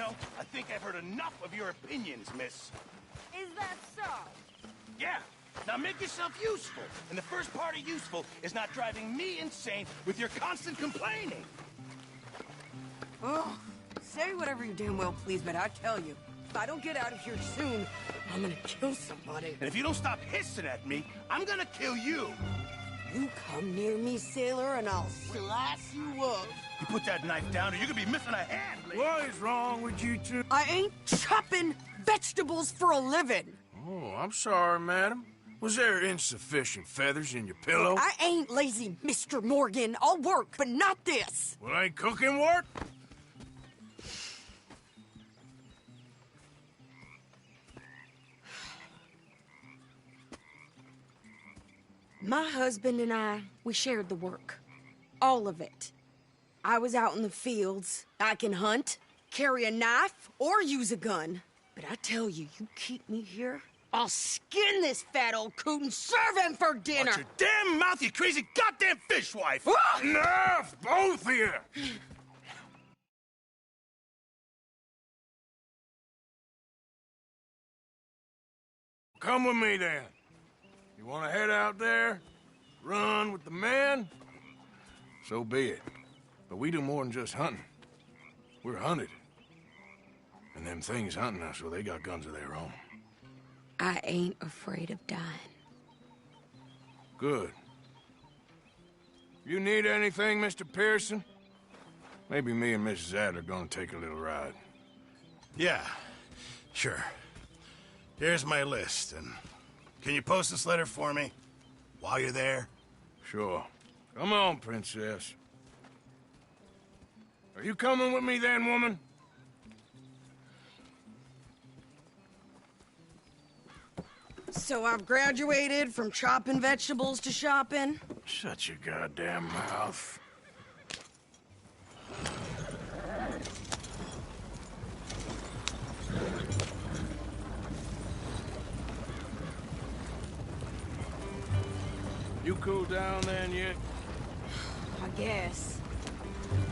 know, I think I've heard enough of your opinions, miss. Is that so? Yeah. Now make yourself useful. And the first part of useful is not driving me insane with your constant complaining. Oh, say whatever you damn well please, but I tell you, if I don't get out of here soon, I'm gonna kill somebody. And if you don't stop hissing at me, I'm gonna kill you. You come near me, sailor, and I'll slice you up. You put that knife down or you're gonna be missing a hand, lady. What is wrong with you two? I ain't chopping vegetables for a living. Oh, I'm sorry, madam. Was there insufficient feathers in your pillow? I ain't lazy, Mr. Morgan. I'll work, but not this. Well, ain't cooking work? My husband and I, we shared the work. All of it. I was out in the fields. I can hunt, carry a knife, or use a gun. But I tell you, you keep me here, I'll skin this fat old coot and serve him for dinner. Watch your damn mouth, you crazy goddamn fishwife! Enough, both of you! Come with me, then. You want to head out there? Run with the men? So be it. But we do more than just hunting. We're hunted. And them things hunting us, well, they got guns of their own. I ain't afraid of dying. Good. You need anything, Mr. Pearson? Maybe me and Mrs. Adler are gonna take a little ride. Yeah, sure. Here's my list, and can you post this letter for me while you're there? Sure. Come on, princess. Are you coming with me then, woman? So I've graduated from chopping vegetables to shopping? Shut your goddamn mouth. You cool down then yet? I guess.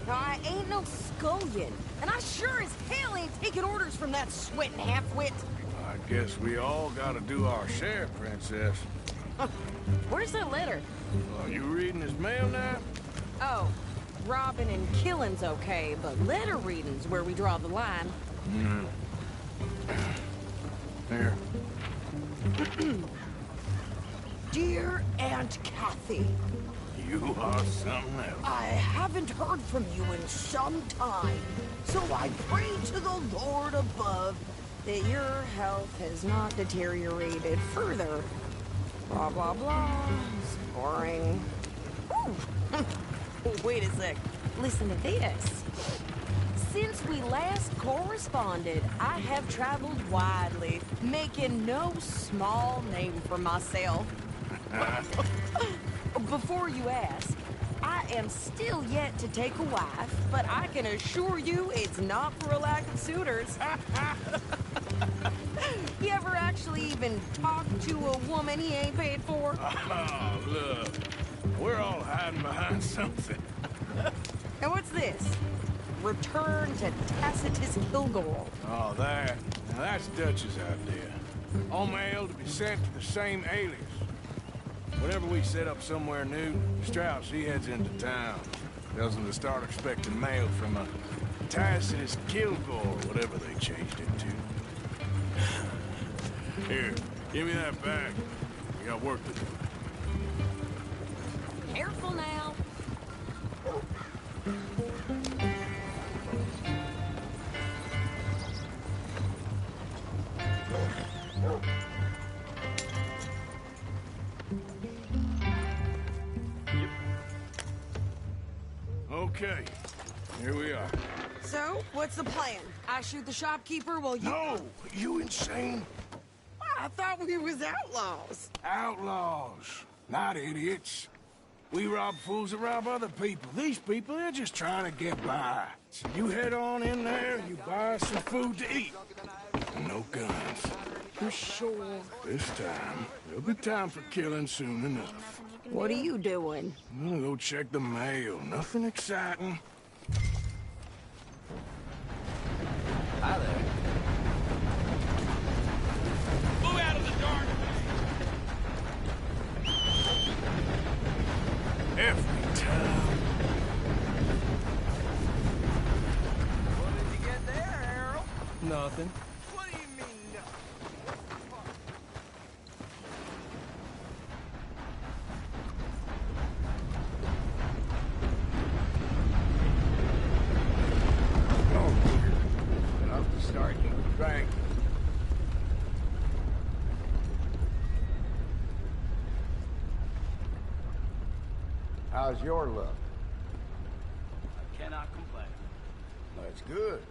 Now, I ain't no scullion, and I sure as hell ain't taking orders from that sweating half-wit. I guess we all gotta do our share, princess. Where's that letter? Are you reading his mail now? Oh, robbing and killing's okay, but letter reading's where we draw the line. Here. Dear Aunt Kathy, You are something else. I haven't heard from you in some time, so I pray to the Lord above that your health has not deteriorated further. Blah, blah, blah. It's boring. Ooh. Wait a sec. Listen to this. Since we last corresponded, I have traveled widely, making no small name for myself. Before you ask, I am still yet to take a wife, but I can assure you it's not for a lack of suitors. You ever actually even talked to a woman he ain't paid for? Oh, look. We're all hiding behind something. And what's this? Return to Tacitus Kilgore. Oh, that. Now that's Dutch's idea. All mail to be sent to the same alias. Whenever we set up somewhere new, Strauss, he heads into town. Tells them to start expecting mail from a Tacitus Kilgore, whatever they changed it to. Here, give me that bag. We got work to do. Careful now. Okay, here we are. So, what's the plan? I shoot the shopkeeper while you... No! You insane? I thought we was outlaws. Outlaws, not idiots. We rob fools that rob other people. These people, they're just trying to get by. So you head on in there, you buy us some food to eat. And no guns. You sure? This time, there'll be time for killing soon enough. What are you doing? I'm gonna go check the mail. Nothing exciting. Thank you. How's your luck? I cannot complain. That's good.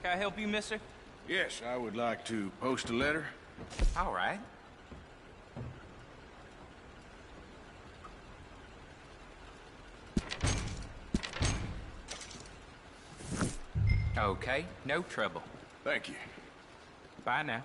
Can I help you, mister? Yes, I would like to post a letter. All right. Okay, no trouble. Thank you. Bye now.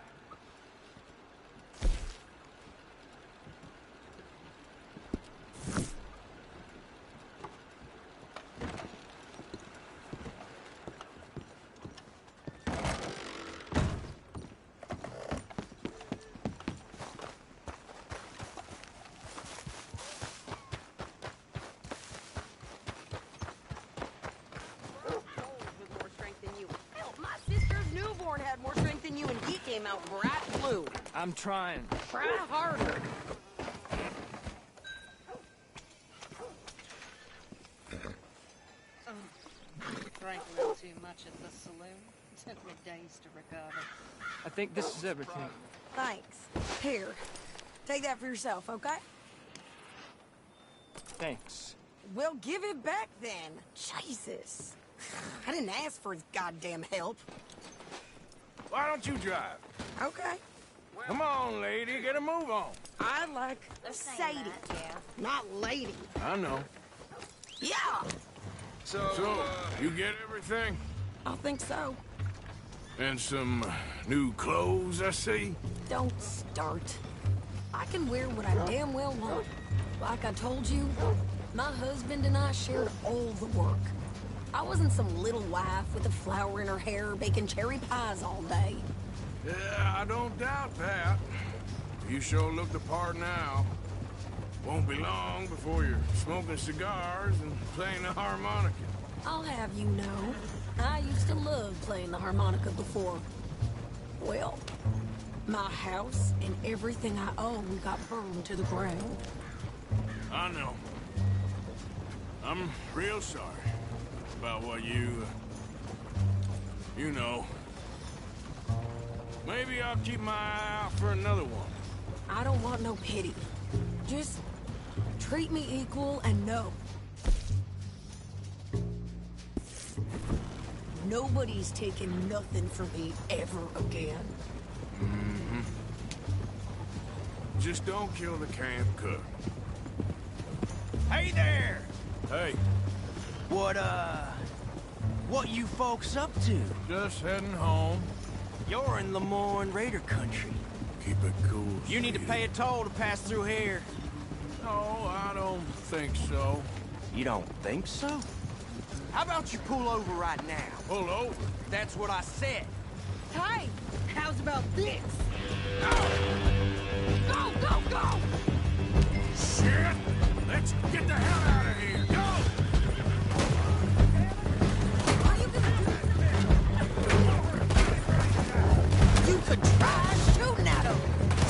With more strength than you. Hell, my sister's newborn had more strength than you, and he came out bright blue. I'm trying. Try harder. Drank a little too much at the saloon. Took me days to recover. I think this is everything. Thanks. Here, take that for yourself, okay? Thanks. Well, give it back then. Jesus. I didn't ask for his goddamn help. Why don't you drive? Okay. Come on, lady, get a move on. I like Sadie, not lady. I know. Yeah, So, you get everything? I think so. And some new clothes, I see? Don't start. I can wear what I damn well want. Like I told you, my husband and I shared all the work. I wasn't some little wife with a flower in her hair baking cherry pies all day. Yeah, I don't doubt that. You sure look the part now. Won't be long before you're smoking cigars and playing the harmonica. I'll have you know, I used to love playing the harmonica before. Well, my house and everything I own got burned to the ground. I know. I'm real sorry about what you know. Maybe I'll keep my eye out for another one. I don't want no pity. Just treat me equal and know. Nobody's taking nothing from me ever again. Just don't kill the camp cook. Hey there! Hey, What you folks up to? just heading home. You're in Lemoyne Raider country. Keep it cool. You need to sweetie. pay a toll to pass through here. No, I don't think so. You don't think so? How about you pull over right now? Pull over. That's what I said. Hey, how's about this? Go, go, go! Shit! Let's get the hell out of here. Go! Are you gonna do? You could try shooting at him.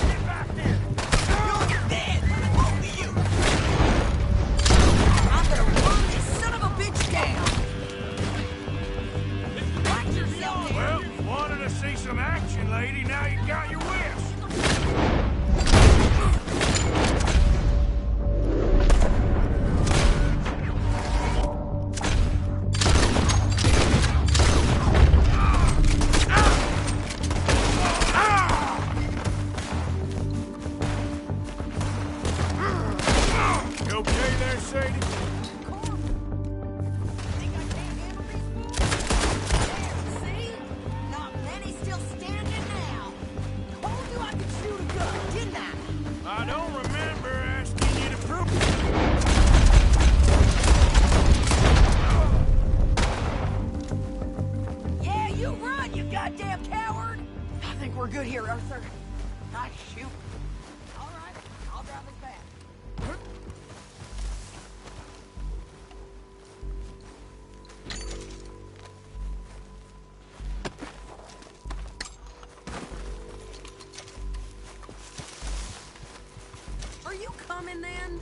Get back there! You're dead, both of you. I'm gonna run this son of a bitch down. Watch yourself. Well, wanted to see some action, lady. Now you got your wish. You okay there, Sadie? Think I can't handle these fools? See? Not many still standing now. Told you I could shoot a gun, didn't I? I don't remember asking you to prove. Yeah, you run, you goddamn coward! I think we're good here, Arthur. Nice shoot. All right, I'll drive us back. Are you coming then?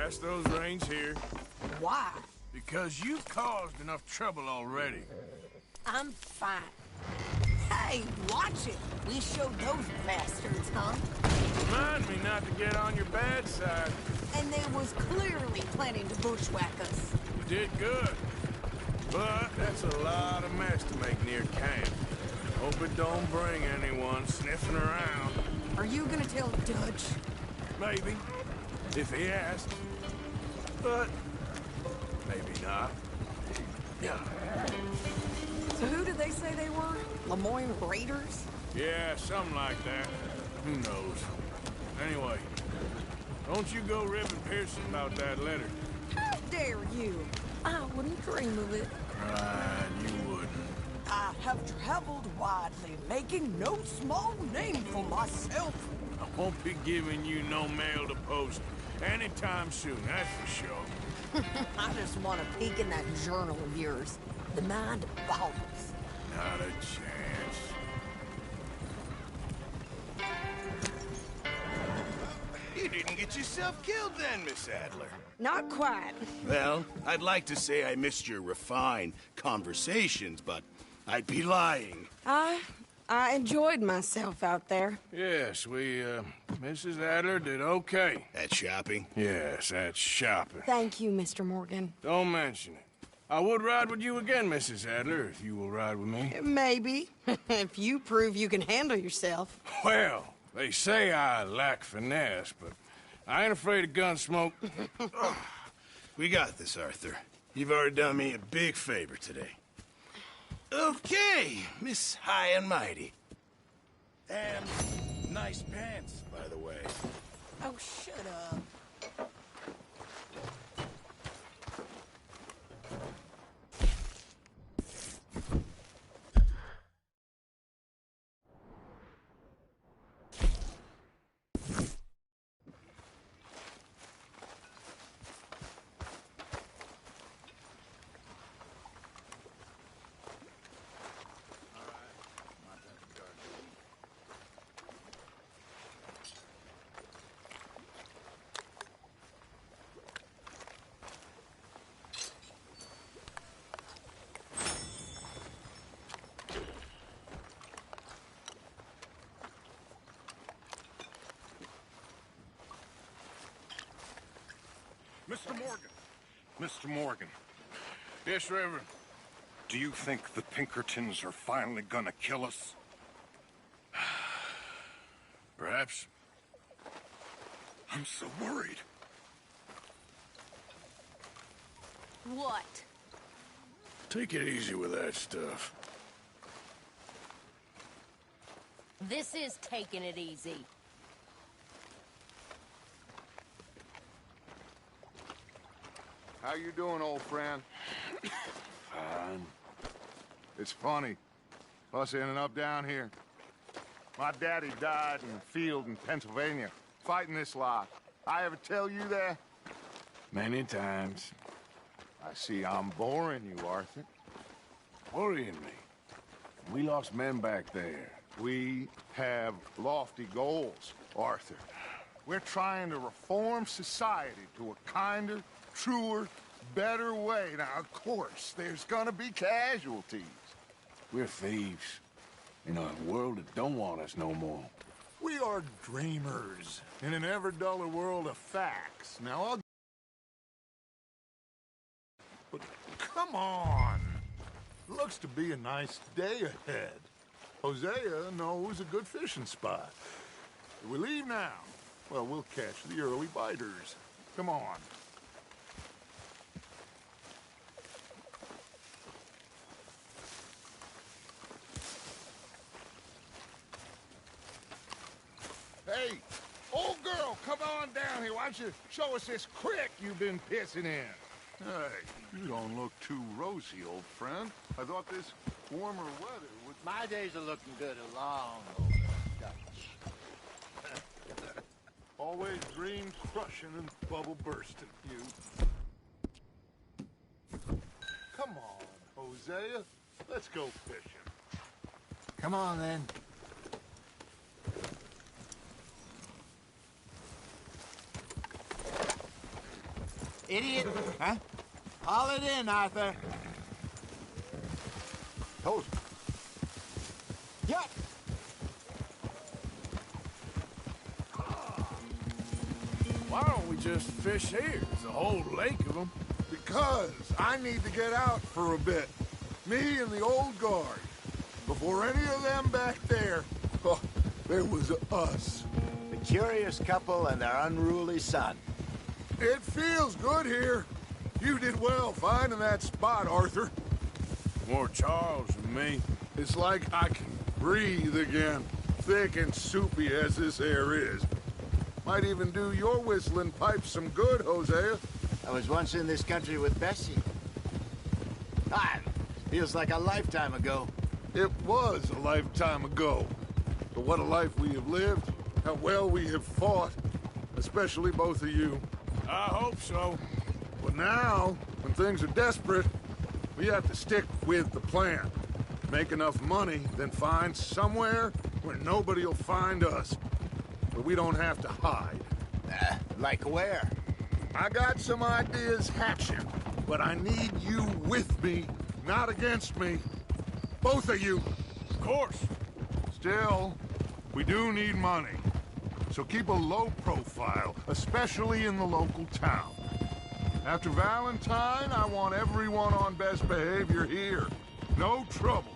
pass those reins here. Why? Because you've caused enough trouble already. I'm fine. Hey, watch it. We showed those bastards, huh? Remind me not to get on your bad side. And they was clearly planning to bushwhack us. You did good. But that's a lot of mess to make near camp. Hope it don't bring anyone sniffing around. Are you gonna tell Dutch? Maybe. If he asks. But maybe not. Yeah. So who did they say they were? Lemoyne Raiders? Yeah, something like that. Who knows? Anyway, don't you go ribbing Pearson about that letter. How dare you? I wouldn't dream of it. Right, you wouldn't. I have traveled widely, making no small name for myself. I won't be giving you no mail to post anytime soon, that's for sure. I just want to peek in that journal of yours. The Mind of Balls. Not a chance. You didn't get yourself killed then, Miss Adler. Not quite. Well, I'd like to say I missed your refined conversations, but I'd be lying. I enjoyed myself out there. Yes, Mrs. Adler did okay. At shopping? Yes, that's shopping. Thank you, Mr. Morgan. Don't mention it. I would ride with you again, Mrs. Adler, if you will ride with me. Maybe. If you prove you can handle yourself. Well, they say I lack finesse, but I ain't afraid of gun smoke. We got this, Arthur. You've already done me a big favor today. Okay, Miss High and Mighty. And nice pants, by the way. Oh, shut up. Mr. Morgan. Mr. Morgan. Yes, Reverend. Do you think the Pinkertons are finally gonna kill us? Perhaps. I'm so worried. What? Take it easy with that stuff. This is taking it easy. How you doing, old friend? Fine. It's funny, us ending up down here. My daddy died in a field in Pennsylvania, fighting this lot. I ever tell you that? Many times. I see I'm boring you, Arthur. Worrying me. We lost men back there. We have lofty goals, Arthur. We're trying to reform society to a kinder, truer, better way. Now, of course, there's gonna be casualties. We're thieves. In a world that don't want us no more. We are dreamers in an ever duller world of facts. Now, but come on. Looks to be a nice day ahead. Hosea knows a good fishing spot. If we leave now, well, we'll catch the early biters. Come on. Hey, old girl, come on down here. Why don't you show us this creek you've been pissing in? Hey, you don't look too rosy, old friend. I thought this warmer weather would... My days are looking good along over Dutch. Always dreams crushing and bubble bursting, you. Come on, Hosea. Let's go fishing. Come on, then. Idiot. Huh? Haul it in, Arthur. Hold. Yup. Why don't we just fish here? There's a whole lake of them. Because I need to get out for a bit. Me and the old guard. Before any of them back there, oh, there was us. The curious couple and their unruly son. It feels good here. You did well finding that spot, Arthur. More Charles than me. It's like I can breathe again, thick and soupy as this air is. Might even do your whistling pipes some good, Hosea. I was once in this country with Bessie. Ah, feels like a lifetime ago. It was a lifetime ago. But what a life we have lived, how well we have fought, especially both of you. I hope so. But now, when things are desperate, we have to stick with the plan. Make enough money, then find somewhere where nobody will find us. But we don't have to hide. Like where? I got some ideas hatching, but I need you with me, not against me. Both of you. Of course. Still, we do need money. So keep a low profile, especially in the local town. After Valentine, I want everyone on best behavior here. No trouble.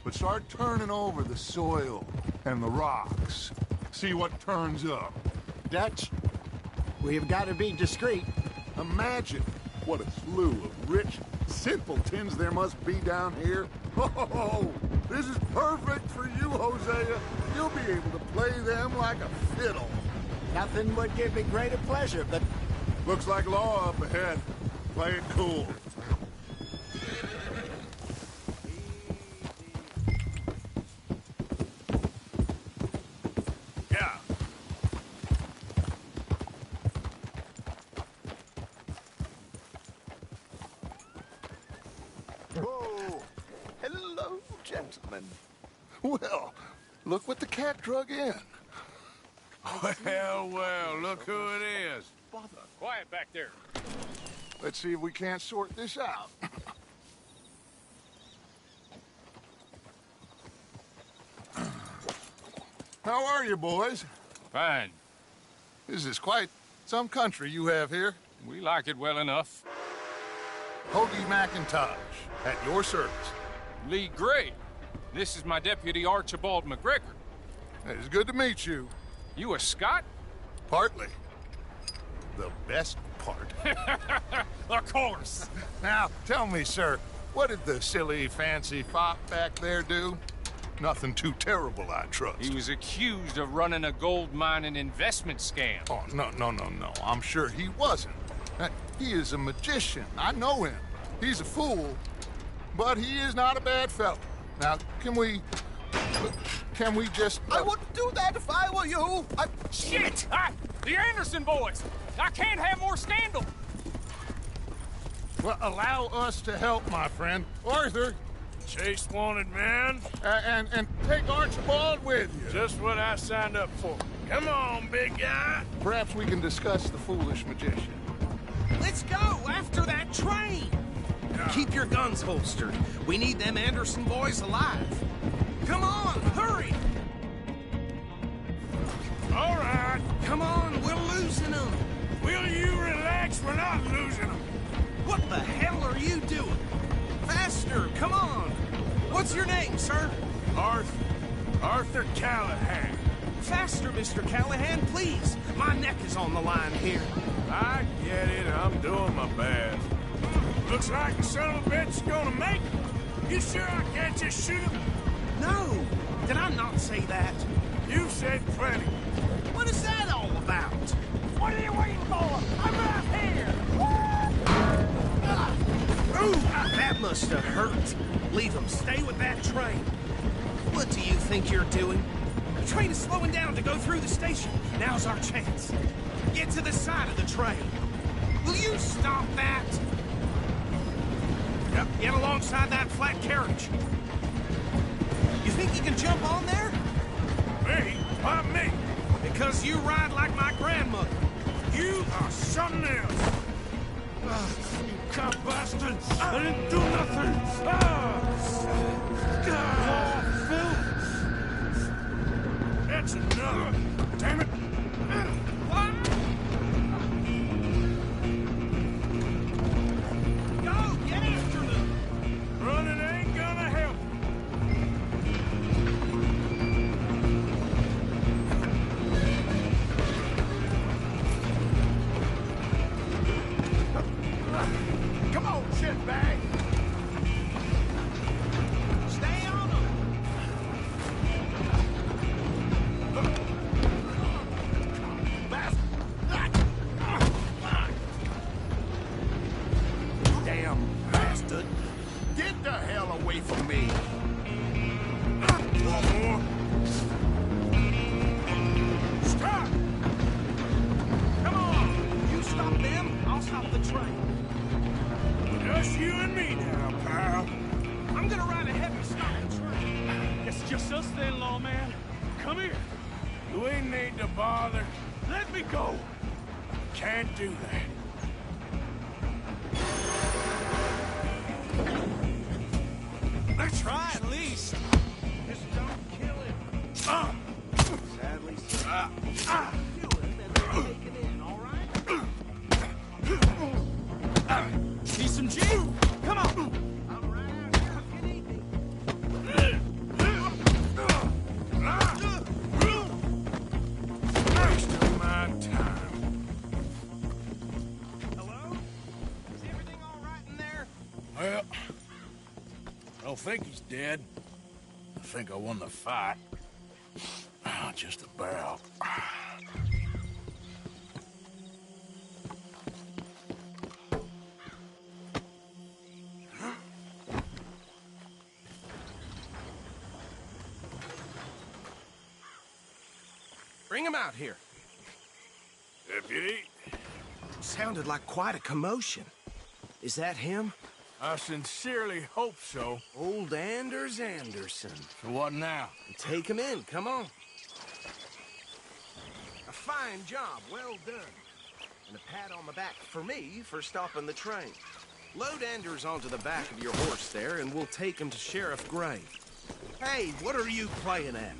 But start turning over the soil and the rocks. See what turns up. Dutch, we've got to be discreet. Imagine what a slew of rich simpletons there must be down here. Oh, this is perfect for you, Hosea. You'll be able to play them like a fiddle. Nothing would give me greater pleasure, but... Looks like law up ahead. Play it cool. Yeah. Oh, hello, gentlemen. Well, look what the cat drug in. Well, look who it is. Quiet back there. Let's see if we can't sort this out. How are you, boys? Fine. This is quite some country you have here. We like it well enough. Hoagie McIntosh, at your service. Lee Gray. This is my deputy, Archibald McGregor. It's good to meet you. You a Scot? Partly. The best part. Of course. Now, tell me, sir, what did the silly, fancy fop back there do? Nothing too terrible, I trust. He was accused of running a gold mining investment scam. Oh, no. I'm sure he wasn't. He is a magician. I know him. He's a fool, but he is not a bad fellow. Now, can we just... I wouldn't do that if I were you. Shit! The Anderson boys! I can't have more scandal! Well, allow us to help, my friend. Arthur, Chase wanted man. and take Archibald with you. Just what I signed up for. Come on, big guy. Perhaps we can discuss the foolish magician. Let's go after that train. Keep your guns holstered. We need them Anderson boys alive. Come on, hurry. All right. Come on, we're losing them. Will you relax? We're not losing them. What the hell are you doing? Faster, come on. What's your name, sir? Arthur Callahan. Faster, Mr. Callahan, please. My neck is on the line here. I get it. I'm doing my best. Looks like the son of a bitch is gonna make it. You sure I can't just shoot him? No. Did I not say that? You said plenty. What is that all about? What are you waiting for? I'm right here. Ooh, that must have hurt. Leave him. Stay with that train. What do you think you're doing? The train is slowing down to go through the station. Now's our chance. Get to the side of the train. Will you stop that? Yep, get alongside that flat carriage. You think you can jump on there? Me? Why me? Because you ride like my grandmother. You are something else. You cop bastard! I didn't do nothing! Phil! That's enough! Damn it! Go! Get after them! Running ain't gonna help! Come on, shitbag! Stay on them! Damn bastard! Get the hell away from me! One more. Stop! Come on! You stop them, I'll stop the train. Just you and me now, pal. I'm gonna ride a heavy stopping train. It's just us then, lawman. Come here. We need to bother. Let me go. Can't do that. Let's try at least. Just don't kill him. Sadly, sir. Kill him and then take him in, all right? Need some gin? Come on. I'm right out here if you need me. Wasting my time. Hello? Is everything all right in there? Well, I don't think he's dead. I think I won the fight. Just about. Bring him out here. Deputy, Sounded like quite a commotion. Is that him? I sincerely hope so. Old Anders Anderson. So what now? Take him in, come on. A fine job, well done. And a pat on the back for me for stopping the train. Load Anders onto the back of your horse there, and we'll take him to Sheriff Gray. Hey, what are you playing at?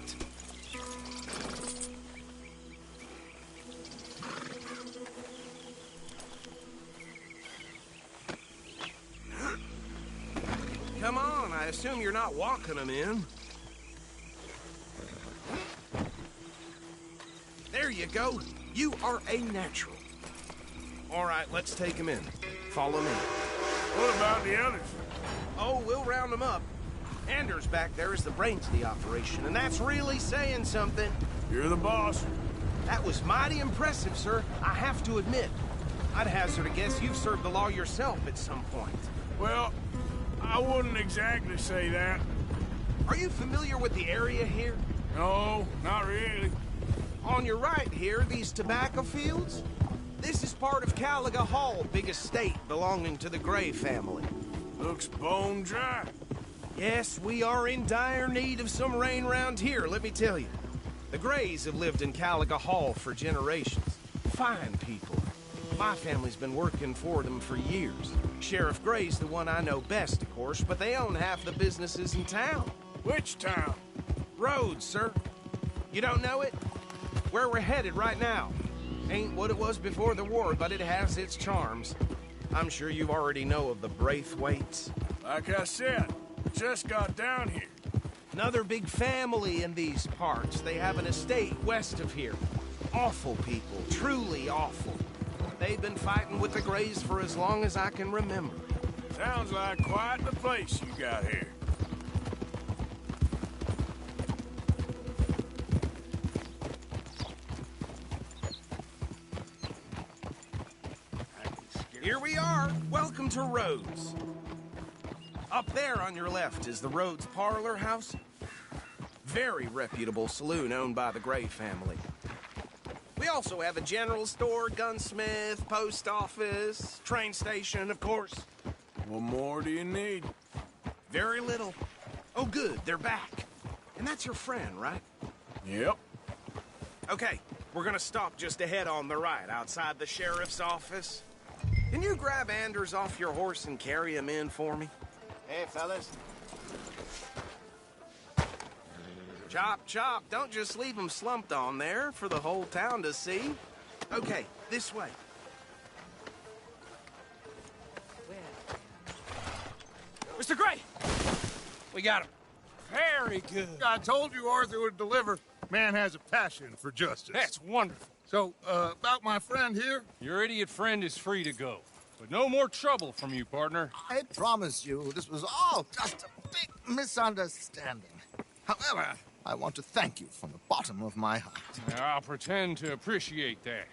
Come on, I assume you're not walking them in. There you go. You are a natural. All right, let's take him in. Follow me. What about the others? Oh, we'll round them up. Anders back there is the brains of the operation, and that's really saying something. You're the boss. That was mighty impressive, sir. I have to admit. I'd hazard a guess you've served the law yourself at some point. Well, I wouldn't exactly say that. Are you familiar with the area here? No, not really. On your right here, these tobacco fields? This is part of Caliga Hall, big estate belonging to the Gray family. Looks bone dry. Yes, we are in dire need of some rain round here, let me tell you. The Grays have lived in Caliga Hall for generations. Fine people. My family's been working for them for years. Sheriff Gray's the one I know best, of course, but they own half the businesses in town. Which town? Rhodes, sir. You don't know it? Where we're headed right now. Ain't what it was before the war, but it has its charms. I'm sure you already know of the Braithwaites. Like I said, just got down here. Another big family in these parts. They have an estate west of here. Awful people, truly awful. They've been fighting with the Grays for as long as I can remember. Sounds like quite the place you got here. Here we are. Welcome to Rhodes. Up there on your left is the Rhodes Parlor House. Very reputable saloon owned by the Gray family. We also have a general store, gunsmith, post office, train station, of course. What more do you need? Very little. Oh, good, they're back. And that's your friend, right? Yep. Okay, We're gonna stop just ahead on the right, outside the sheriff's office. Can you grab Anders off your horse and carry him in for me? Hey, fellas. Chop, chop. Don't just leave him slumped on there for the whole town to see. Okay, this way. Mr. Gray! We got him. Very good. I told you Arthur would deliver. Man has a passion for justice. That's wonderful. So, about my friend here? Your idiot friend is free to go. But no more trouble from you, partner. I promise you, this was all just a big misunderstanding. However, I want to thank you from the bottom of my heart. I'll pretend to appreciate that.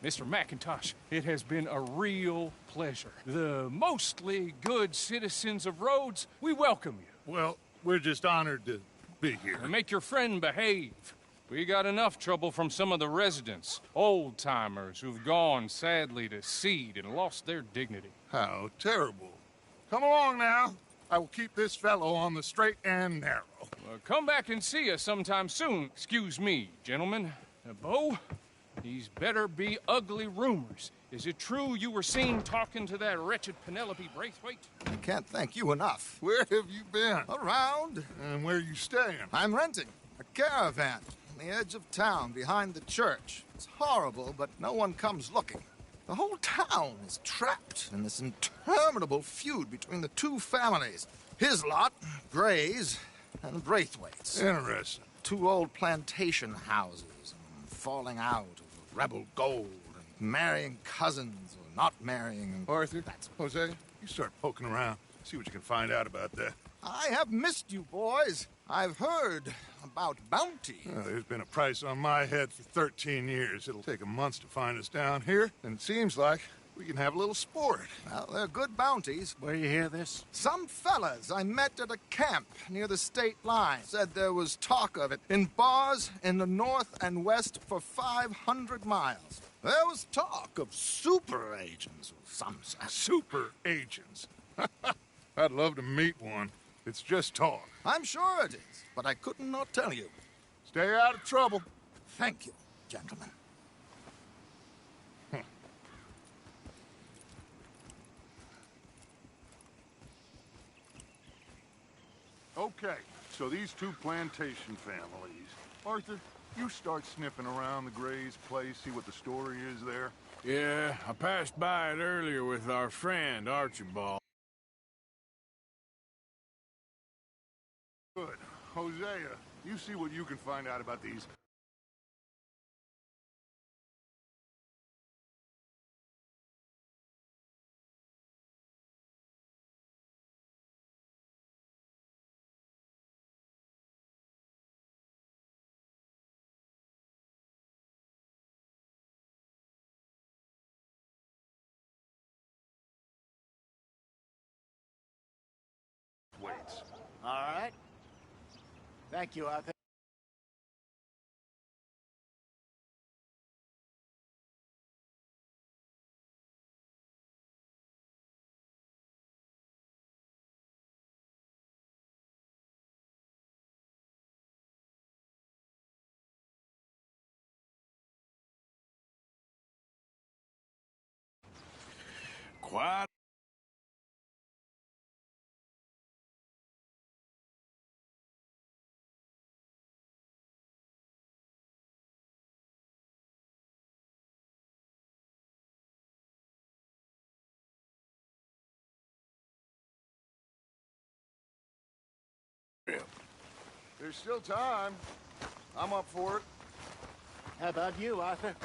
Mr. McIntosh, it has been a real pleasure. The mostly good citizens of Rhodes, we welcome you. Well, we're just honored to be here. And make your friend behave. We got enough trouble from some of the residents, old-timers who've gone, sadly, to seed and lost their dignity. How terrible. Come along now. I will keep this fellow on the straight and narrow. Come back and see us sometime soon. Excuse me, gentlemen. Bo, these better be ugly rumors. Is it true you were seen talking to that wretched Penelope Braithwaite? I can't thank you enough. Where have you been? Around. And where are you staying? I'm renting a caravan on the edge of town behind the church. It's horrible, but no one comes looking. The whole town is trapped in this interminable feud between the two families. His lot, Gray's, and Braithwaite's. Interesting. Two old plantation houses, falling out of rebel gold, and marrying cousins or not marrying. Arthur, Jose, you start poking around. See what you can find out about that. I have missed you, boys. I've heard about bounty. There's been a price on my head for 13 years. It'll take a month to find us down here, and it seems like we can have a little sport. Well, they're good bounties. Where you hear this? Some fellas I met at a camp near the state line said there was talk of it in bars in the north and west for 500 miles. There was talk of super agents of some sort. Super agents? I'd love to meet one. It's just talk. I'm sure it is, but I couldn't not tell you. Stay out of trouble. Thank you, gentlemen. Okay, so these two plantation families. Arthur, you start sniffing around the Gray's place, see what the story is there. Yeah, I passed by it earlier with our friend, Archibald. Good. Hosea, you see what you can find out about these. Waits. All right. Thank you, Arthur. Quiet. There's still time. I'm up for it. How about you, Arthur?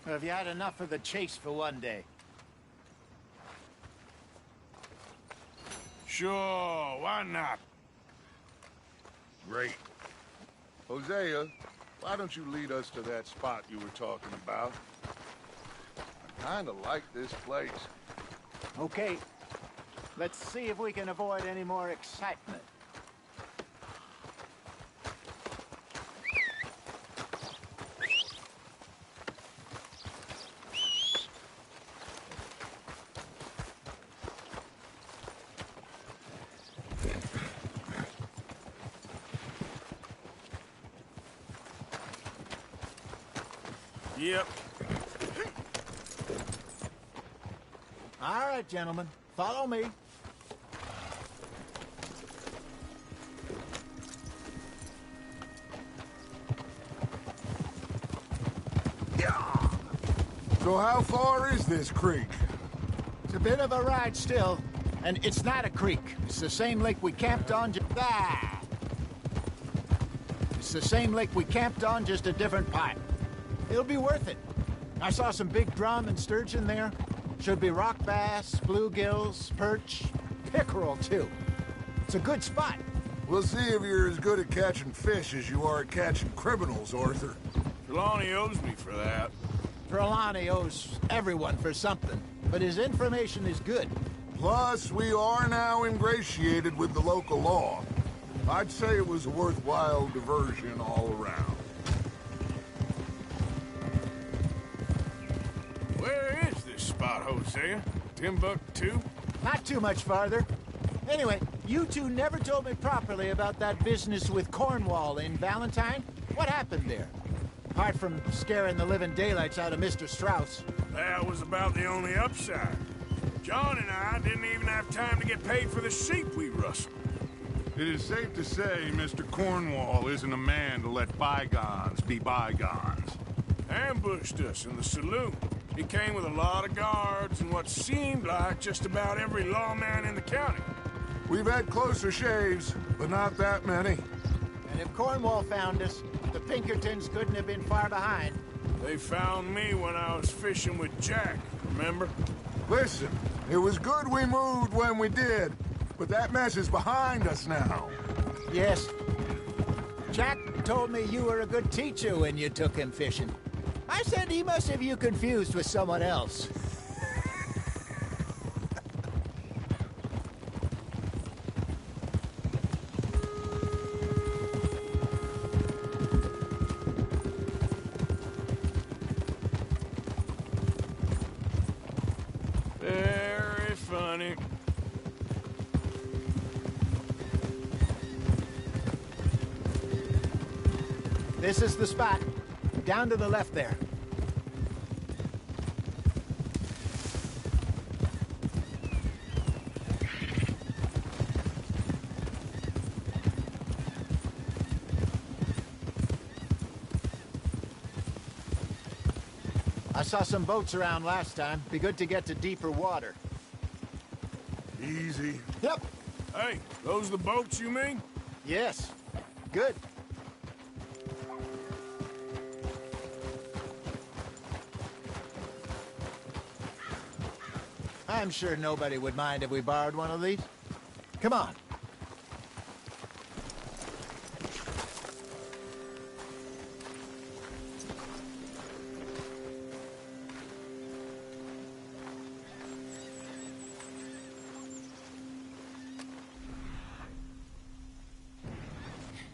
Or have you had enough of the chase for one day? Sure, why not? Great. Hosea, why don't you lead us to that spot you were talking about? I kinda like this place. Okay. Let's see if we can avoid any more excitement. Yep. All right, gentlemen. Follow me. So how far is this creek? It's a bit of a ride still, and it's not a creek. It's the same lake we camped on. It's the same lake we camped on, just a different pipe. It'll be worth it. I saw some big drum and sturgeon there. Should be rock bass, bluegills, perch, pickerel too. It's a good spot. We'll see if you're as good at catching fish as you are at catching criminals, Arthur. Trelawney owes me for that. Trelawney owes everyone for something, but his information is good. Plus, we are now ingratiated with the local law. I'd say it was a worthwhile diversion all around. Where is this spot, Hosea? Timbuktu? Not too much farther. Anyway, you two never told me properly about that business with Cornwall in Valentine. What happened there? Apart from scaring the living daylights out of Mr. Strauss. That was about the only upside. John and I didn't even have time to get paid for the sheep we rustled. It is safe to say Mr. Cornwall isn't a man to let bygones be bygones. Ambushed us in the saloon. He came with a lot of guards and what seemed like just about every lawman in the county. We've had closer shaves, but not that many. And if Cornwall found us, the Pinkertons couldn't have been far behind. They found me when I was fishing with Jack, remember? Listen, it was good we moved when we did, but that mess is behind us now. Yes. Jack told me you were a good teacher when you took him fishing. I said he must have you confused with someone else. Very funny. This is the spot. Down to the left there. I saw some boats around last time. Be good to get to deeper water. Easy. Yep. Hey, those the boats you mean? Yes. Good. I'm sure nobody would mind if we borrowed one of these. Come on.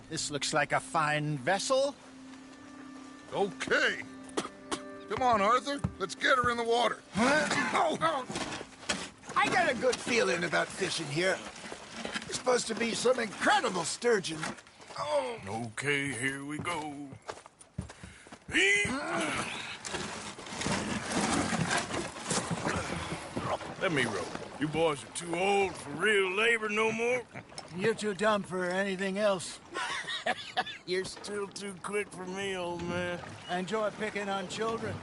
This looks like a fine vessel. Okay. Come on, Arthur. Let's get her in the water. I got a good feeling about fishing here. There's supposed to be some incredible sturgeon. Oh. Okay, here we go. Let me row. You boys are too old for real labor no more. You're too dumb for anything else. You're still too quick for me, old man. I enjoy picking on children.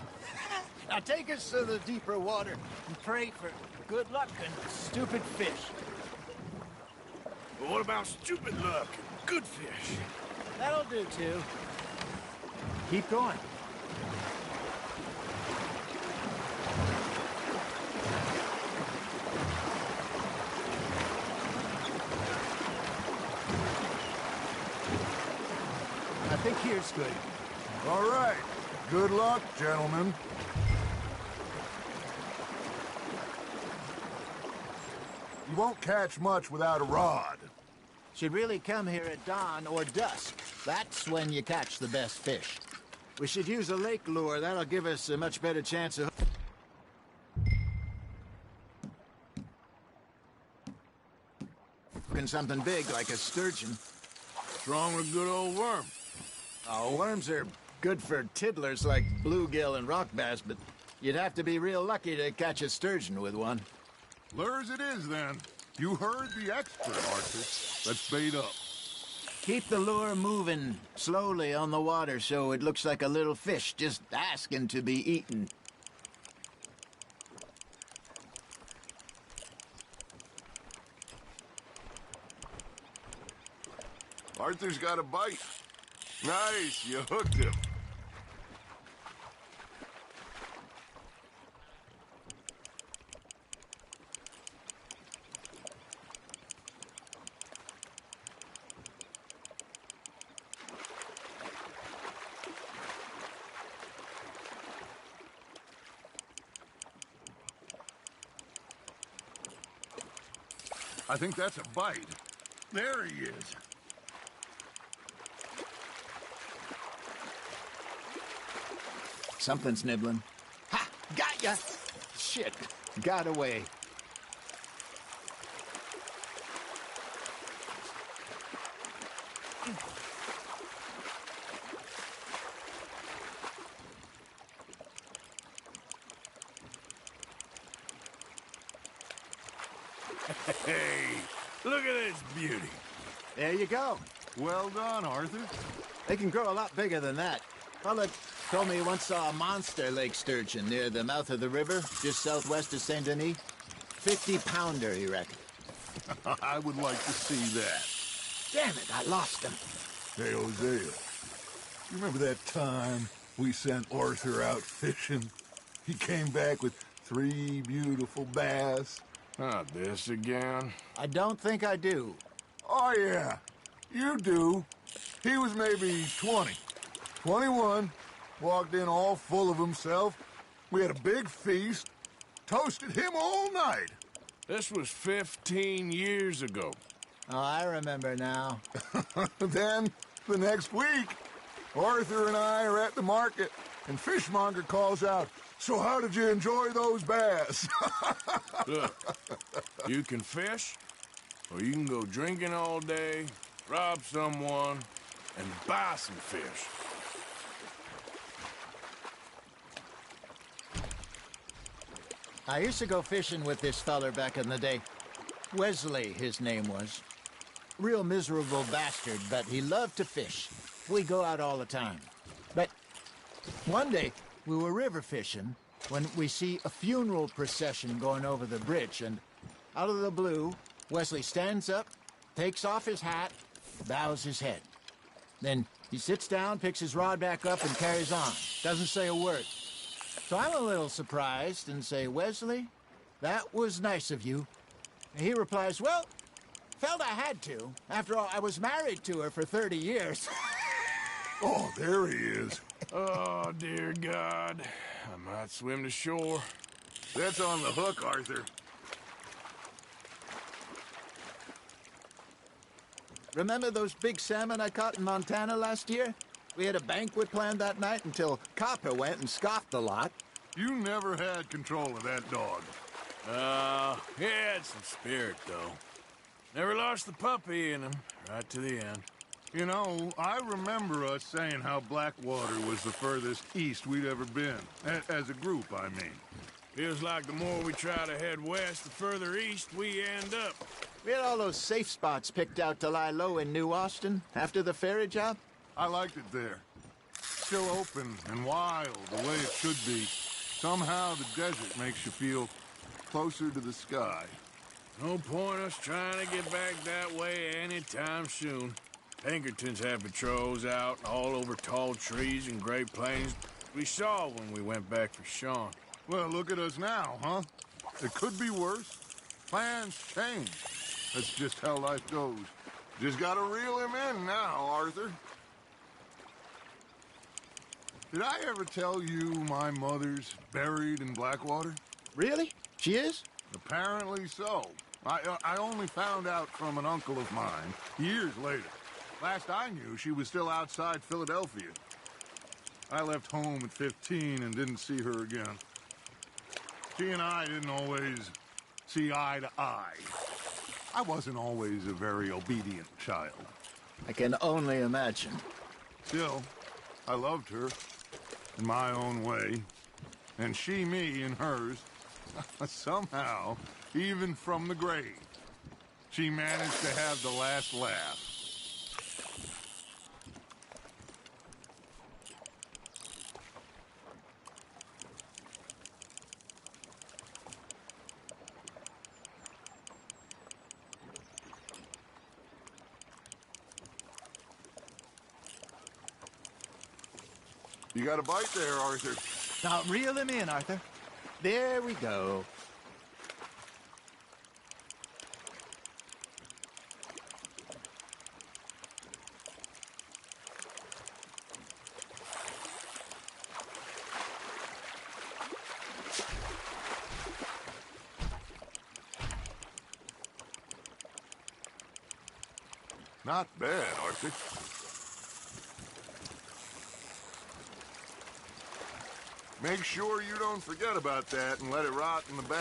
Now take us to the deeper water and pray for good luck and stupid fish. But what about stupid luck and good fish? That'll do, too. Keep going. I think here's good. All right. Good luck, gentlemen. You won't catch much without a rod. Should really come here at dawn or dusk. That's when you catch the best fish. We should use a lake lure. That'll give us a much better chance of... hooking something big like a sturgeon. What's wrong with a good old worm? Oh, worms are Good for tiddlers like bluegill and rock bass, but you'd have to be real lucky to catch a sturgeon with one. Lures it is, then. You heard the expert, Arthur. Let's bait up. Keep the lure moving slowly on the water so it looks like a little fish just asking to be eaten. Arthur's got a bite. Nice, you hooked him. I think that's a bite. There he is. Something's nibbling. Ha! Got ya! Shit, got away. Hey, look at this beauty. There you go. Well done, Arthur. They can grow a lot bigger than that. Fella told me he once saw a monster lake sturgeon near the mouth of the river, just southwest of Saint Denis. 50-pounder, he reckoned. I would like to see that. Damn it, I lost him. Hey, Hosea, you remember that time we sent Arthur out fishing? He came back with 3 beautiful bass. Not this again. I don't think I do. Oh, yeah, you do. He was maybe 20, 21, walked in all full of himself. We had a big feast, toasted him all night. This was 15 years ago. Oh, I remember now. Then, the next week, Arthur and I are at the market, and Fishmonger calls out, "So how did you enjoy those bass?" Look, you can fish, or you can go drinking all day, rob someone, and buy some fish. I used to go fishing with this feller back in the day. Wesley, his name was. Real miserable bastard, but he loved to fish. We go out all the time. But one day, we were river fishing when we see a funeral procession going over the bridge, and out of the blue, Wesley stands up, takes off his hat, bows his head. Then he sits down, picks his rod back up, and carries on. Doesn't say a word. So I'm a little surprised and say, "Wesley, that was nice of you." And he replies, "Well, felt I had to. After all, I was married to her for 30 years. Oh, there he is. Oh, dear God. I might swim to shore. That's on the hook, Arthur. Remember those big salmon I caught in Montana last year? We had a banquet planned that night until Copper went and scoffed the lot. You never had control of that dog. He had some spirit, though. Never lost the puppy in him, right to the end. You know, I remember us saying how Blackwater was the furthest east we'd ever been. As a group, I mean. Feels like the more we try to head west, the further east we end up. We had all those safe spots picked out to lie low in New Austin after the ferry job. I liked it there. Still open and wild, the way it should be. Somehow the desert makes you feel closer to the sky. No point us trying to get back that way anytime soon. Pinkertons have patrols out all over tall trees and Great Plains. We saw when we went back for Sean. Well, look at us now, huh? It could be worse. Plans change. That's just how life goes. Just gotta reel him in now, Arthur. Did I ever tell you my mother's buried in Blackwater? Really? She is? Apparently so. I only found out from an uncle of mine years later. Last I knew, she was still outside Philadelphia. I left home at 15 and didn't see her again. She and I didn't always see eye to eye. I wasn't always a very obedient child. I can only imagine. Still, I loved her in my own way, and she me in hers. Somehow, even from the grave, she managed to have the last laugh. You got a bite there, Arthur. Now reel him in, Arthur. There we go. Not bad, Arthur. Make sure you don't forget about that and let it rot in the bag.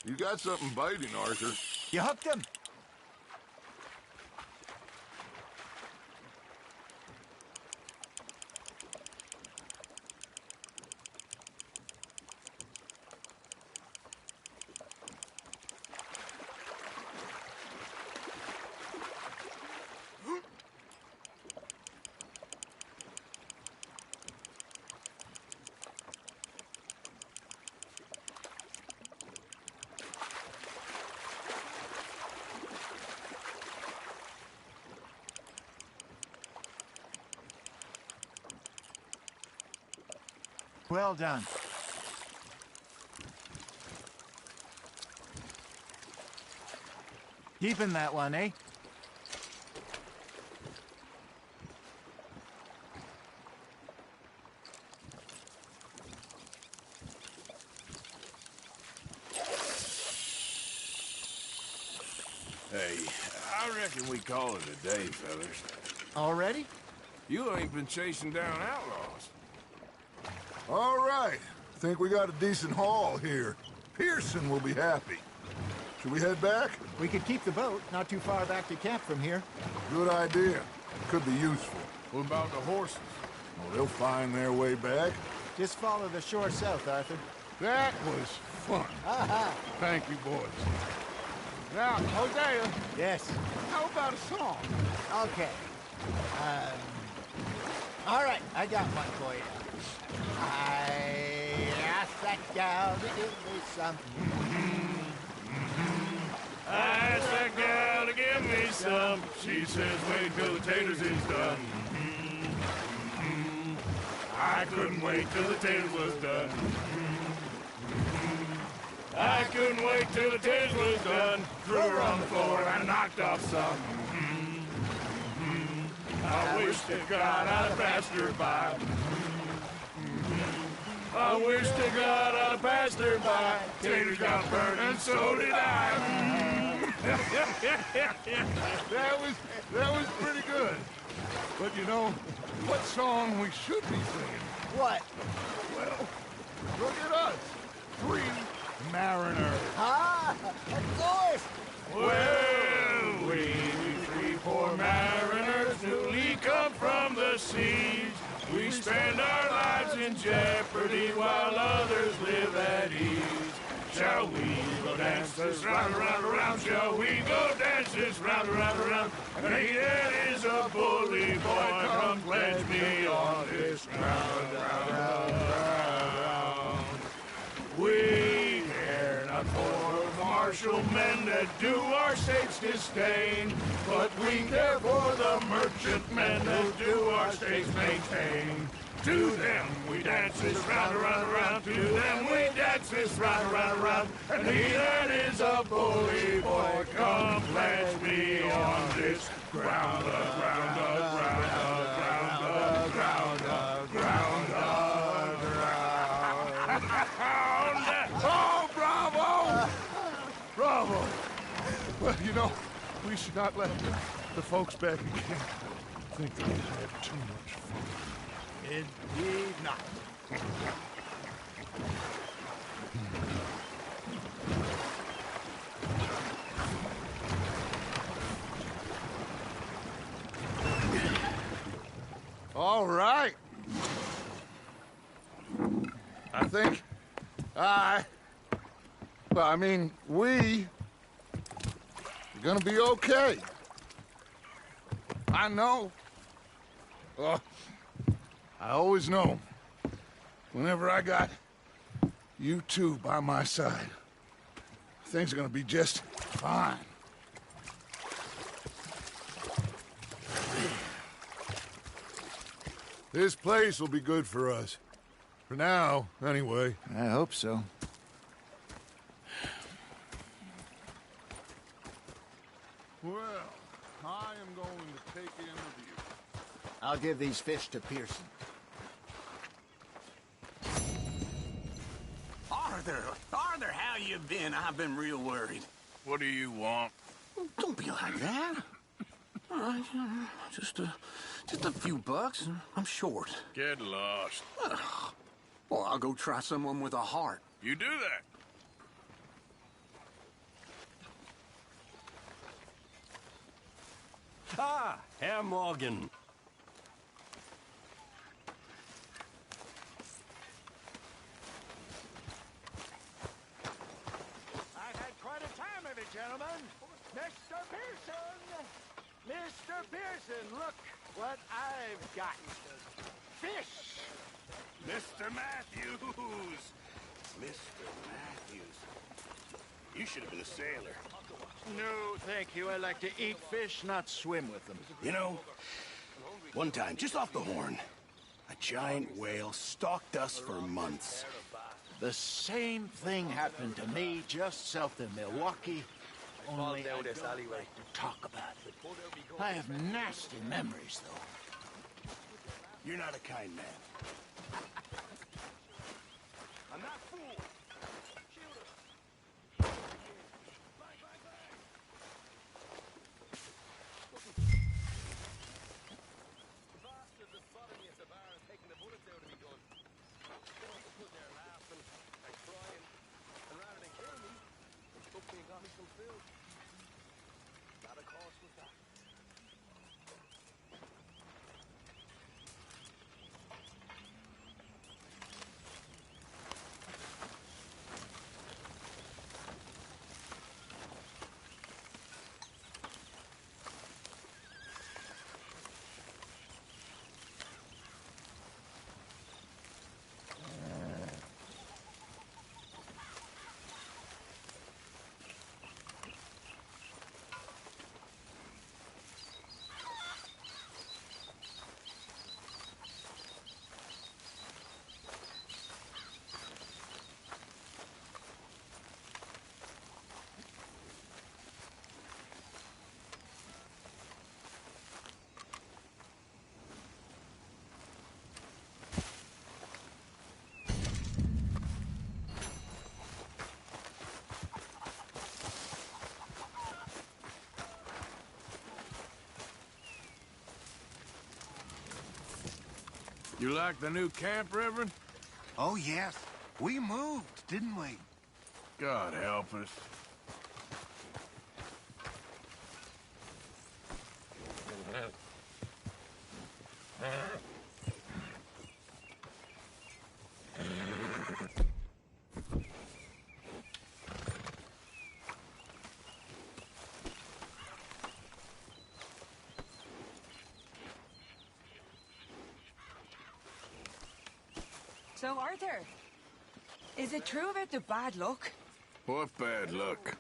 You got something biting, Arthur. You hooked him? Well done. Keeping that one, eh? Hey, I reckon we call it a day, fellas. Already? You ain't been chasing down outlaws. All right. Think we got a decent haul here. Pearson will be happy. Should we head back? We could keep the boat not too far back to camp from here. Good idea. Could be useful. What about the horses? Well, they'll find their way back. Just follow the shore south, Arthur. That was fun. Aha! Thank you, boys. Now, Hosea. Yes. How about a song? Okay. All right, I got one for you. I asked that gal to give me some. I asked that gal to give me some. She says, wait till the taters is done. I couldn't wait till the taters was done. I couldn't wait till the taters was done. Threw her on the floor and knocked off some. I wish to God I'd passed her by. I wish to God I'd passed her by. Taters got burned and so did I. That was pretty good. But you know, what song we should be singing? What? Well, look at us. 3 mariners. Ah, of course. Well, we 3 poor mariners newly come from the seas. We spend our lives in jeopardy while others live at ease. Shall we go dance this round, around, around? Shall we go dance this round, around, around? Hey, that is a bully boy. Come pledge me on this round, round, round, round. We care not for partial men that do our state's disdain. But we care for the merchantmen that do our state's maintain. To them we dance this round, around, around. To them we dance this round, around, around. And he that is a bully boy, come pledge me on this ground, the ground, the ground, the ground, the ground, the ground, the ground. Oh, bravo! Bravo! Well, you know, we should not let the folks back in camp think that we had too much fun. Indeed not. All right. I think we are gonna be okay. I know. I always know. Whenever I got you two by my side, things are gonna be just fine. This place will be good for us. For now, anyway. I hope so. Well, I am going to take in the view. I'll give these fish to Pearson. Arthur, how you been? I've been real worried. What do you want? Don't be like that. All right, just a few bucks, and I'm short. Get lost. Well, I'll go try someone with a heart. You do that. Ah, Herr Morgan. I've had quite a time of it, gentlemen. Mr. Pearson! Mr. Pearson, look what I've got. Fish! Mr. Matthews! Mr. Matthews. You should have been a sailor. No, thank you. I like to eat fish, not swim with them. You know, one time, just off the Horn, a giant whale stalked us for months. The same thing happened to me just south of Milwaukee. Only I don't like to talk about it. I have nasty memories, though. You're not a kind man. I'm not fooled. You like the new camp, Reverend? Oh, yes. We moved, didn't we? God help us. So, Arthur, is it true about the bad luck? What bad luck?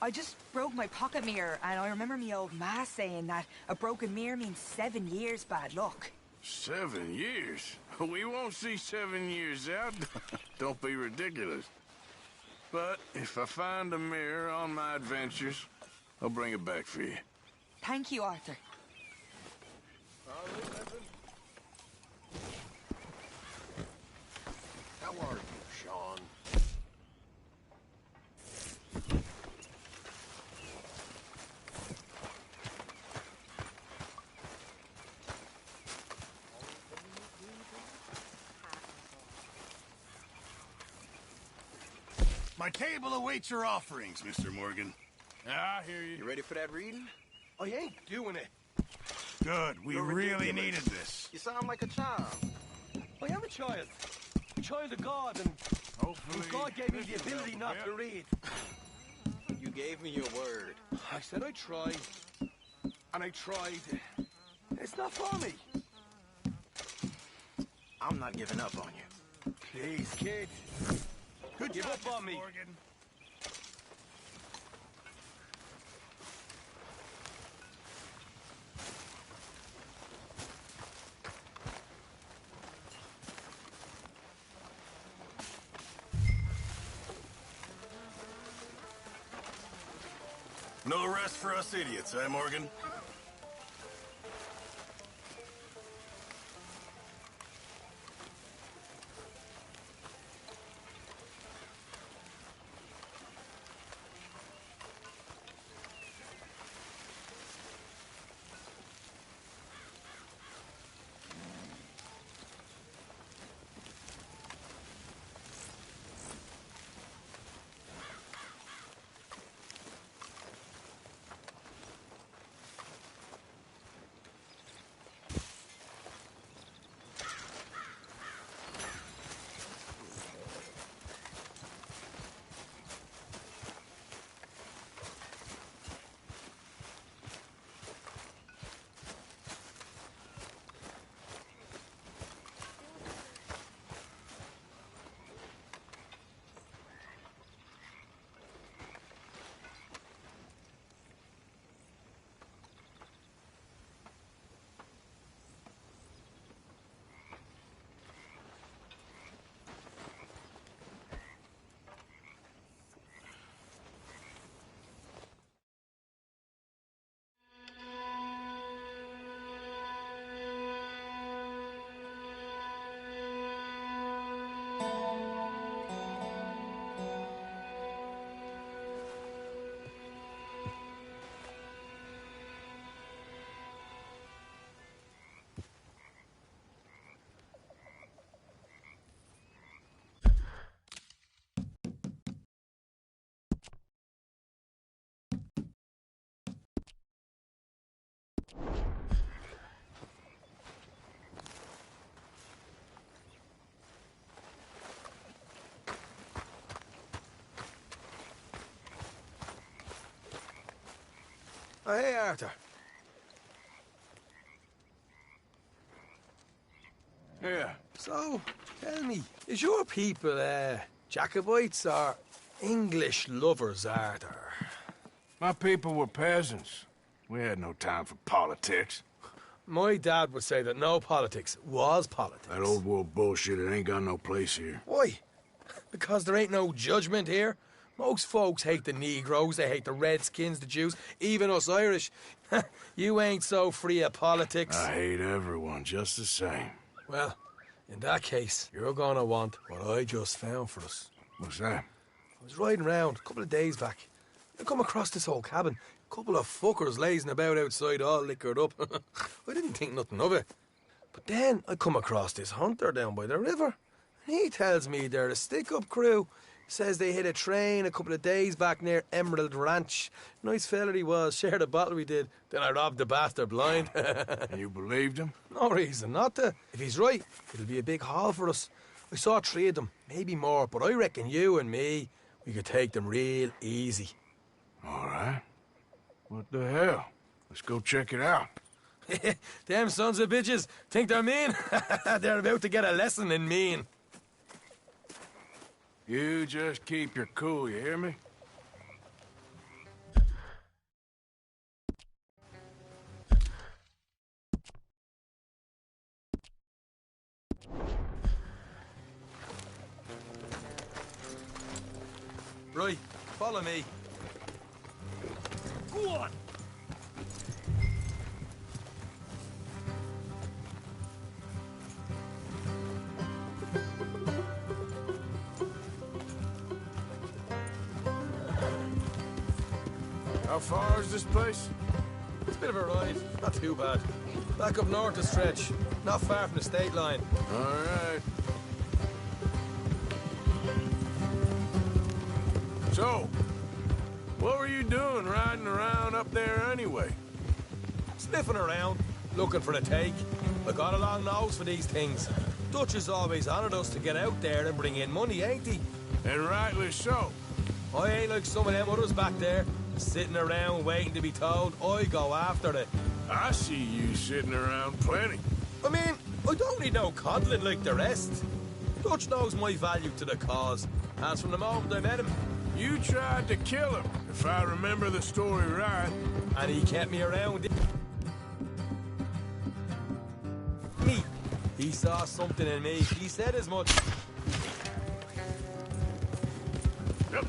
I just broke my pocket mirror, and I remember me old ma saying that a broken mirror means 7 years bad luck. 7 years? We won't see 7 years out. Don't be ridiculous. But if I find a mirror on my adventures, I'll bring it back for you. Thank you, Arthur. How are you, Sean? My table awaits your offerings, Mr. Morgan. I hear you. You ready for that reading? I ain't doing it. Good. We really needed this. You sound like a child. I am a child. A child of God, and Hopefully, God gave me the ability not to read. You gave me your word. I said I tried. And I tried. It's not for me. I'm not giving up on you. Please, kid. Good Give job, up on Mr. me. Morgan. No rest for us idiots, eh, Morgan? Oh, hey, Arthur. Yeah. So, tell me, is your people, Jacobites or English lovers, Arthur? My people were peasants. We had no time for politics. My dad would say that no politics was politics. That old world bullshit, it ain't got no place here. Why? Because there ain't no judgment here. Most folks hate the Negroes, they hate the Redskins, the Jews, even us Irish. You ain't so free of politics. I hate everyone just the same. Well, in that case, you're gonna want what I just found for us. What's that? I was riding around a couple of days back. I come across this old cabin. A couple of fuckers lazing about outside all liquored up. I didn't think nothing of it. But then I come across this hunter down by the river. And he tells me they're a stick-up crew. Says they hit a train a couple of days back near Emerald Ranch. Nice fella he was, shared a bottle we did. Then I robbed the bastard blind. And you believed him? No reason not to. If he's right, it'll be a big haul for us. I saw 3 of them, maybe more, but I reckon you and me, we could take them real easy. All right. What the hell? Let's go check it out. Them sons of bitches think they're mean. They're about to get a lesson in mean. You just keep your cool, you hear me? Right, follow me. Go on! How far is this place? It's a bit of a ride, not too bad. Back up north a stretch, not far from the state line. All right. So, what were you doing riding around up there anyway? Sniffing around, looking for a take. I got a long nose for these things. Dutch has always honoured us to get out there and bring in money, ain't he? And rightly so. I ain't like some of them others back there, sitting around waiting to be told. I go after it. I see you sitting around plenty. I mean, I don't need no coddling like the rest. Dutch knows my value to the cause, as from the moment I met him. You tried to kill him, if I remember the story right. And he kept me around. Me. He saw something in me. He said as much. Yep.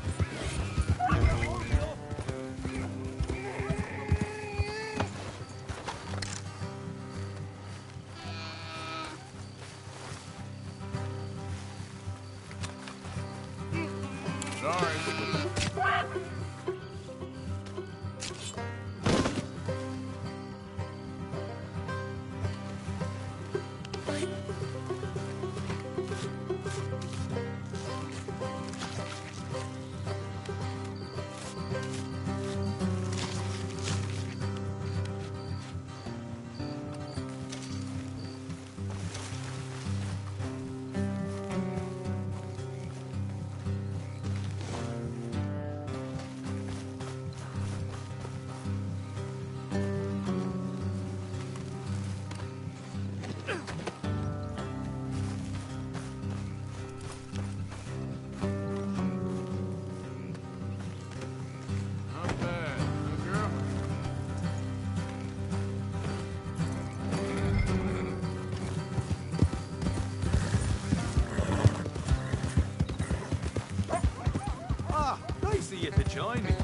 To join me.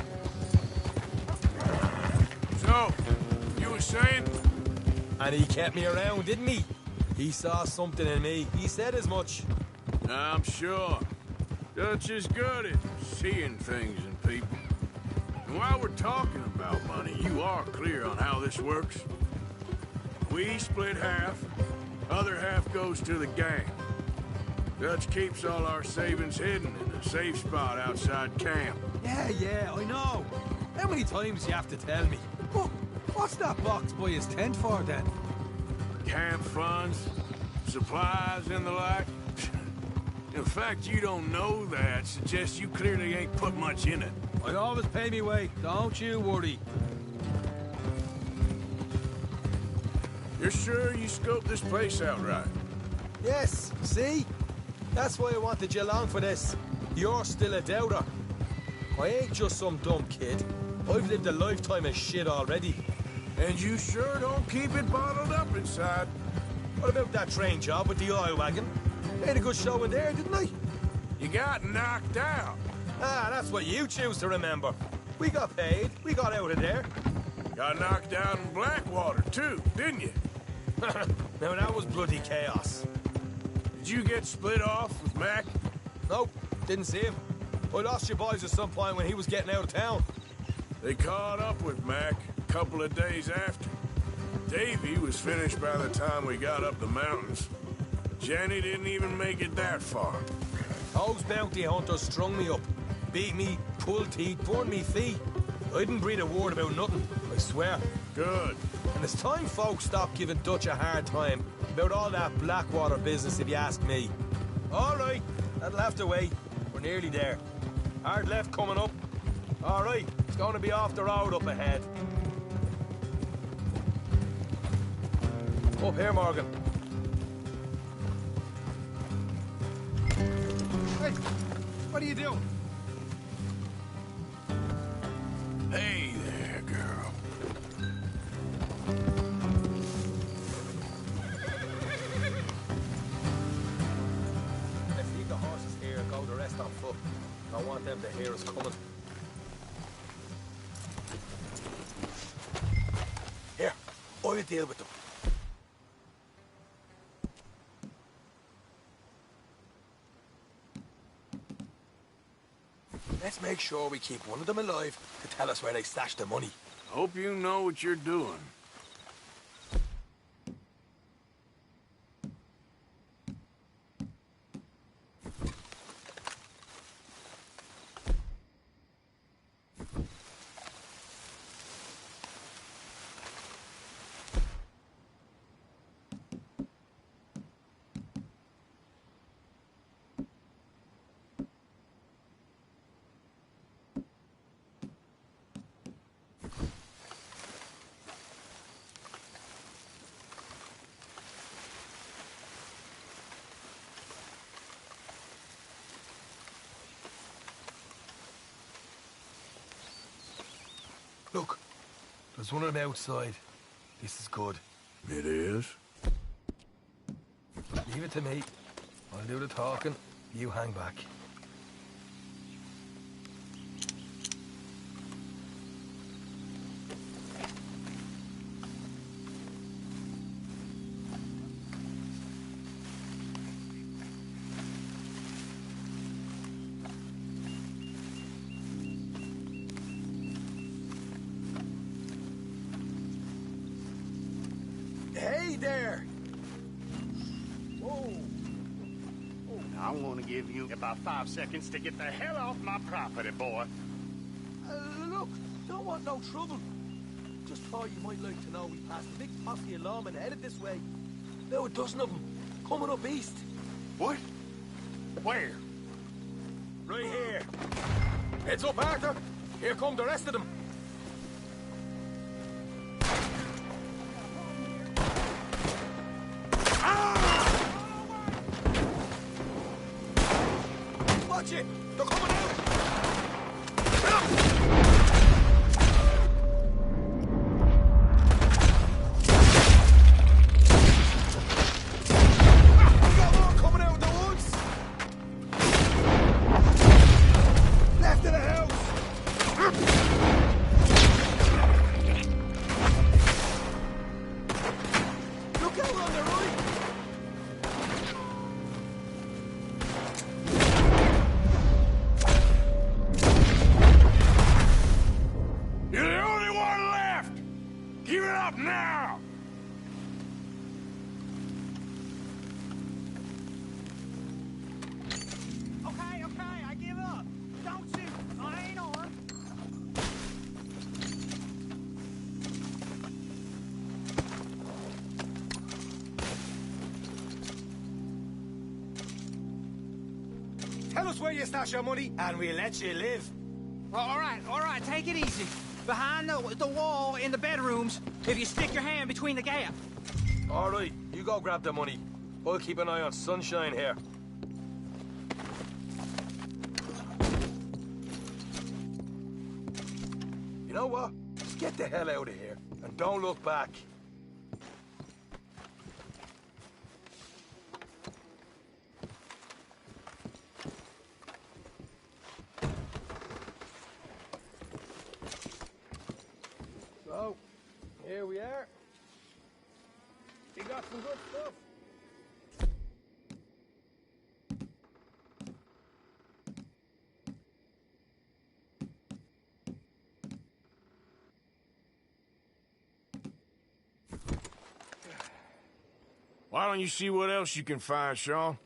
So, you were saying? And he kept me around, didn't he? He saw something in me. He said as much. I'm sure. Dutch is good at seeing things in people. And while we're talking about money, you are clear on how this works? We split half, other half goes to the gang. Dutch keeps all our savings hidden in a safe spot outside camp. Yeah, I know. How many times do you have to tell me? What's that box by his tent for, then? Camp funds, supplies, and the like. The fact you don't know that suggests you clearly ain't put much in it. I always pay me way, don't you worry. You're sure you scoped this place out right? Yes, see? That's why I wanted you along for this. You're still a doubter. I ain't just some dumb kid. I've lived a lifetime of shit already. And you sure don't keep it bottled up inside. What about that train job with the oil wagon? Made a good show in there, didn't I? You got knocked out. Ah, that's what you choose to remember. We got paid. We got out of there. Got knocked out in Blackwater, too, didn't you? Now, that was bloody chaos. Did you get split off with Mac? Nope, didn't see him. I lost your boys at some point when he was getting out of town. They caught up with Mac a couple of days after. Davy was finished by the time we got up the mountains. Jenny didn't even make it that far. Those bounty hunters strung me up. Beat me, pulled teeth, burned me feet. I didn't breathe a word about nothing, I swear. Good. And it's time folks stopped giving Dutch a hard time about all that Blackwater business, if you ask me. All right, that'll have to wait. We're nearly there. Hard left coming up. All right, it's going to be off the road up ahead. Up here, Morgan. Hey, what are you doing? Hey there, girl. Let's leave the horses here and go the rest on foot. No Don't want them to hear us coming. Here, I'll deal with them. Let's make sure we keep one of them alive to tell us where they stashed the money. Hope you know what you're doing. Look, there's one of them outside. This is good. It is? Leave it to me. I'll do the talking. You hang back. Hey there! Whoa. I'm gonna give you about 5 seconds to get the hell off my property, boy. Look, don't want no trouble. Just thought you might like to know we passed a big posse of lawmen headed this way. Now a dozen of them, coming up east. What? Where? Right here. Heads up, Arthur. Here come the rest of them. Watch it! They're coming out! We got more coming out of the woods! Left of the house! Look out on the right! You're the only one left! Give it up now! Okay, I give up. Don't shoot. I ain't armed. Tell us where you stash your money, and we'll let you live. All right, take it easy. Behind the wall in the bedrooms, if you stick your hand between the gap. All right, you go grab the money. I'll keep an eye on Sunshine here. You know what? Just get the hell out of here, and don't look back. So, here we are. You got some good stuff. Why don't you see what else you can find, Sean?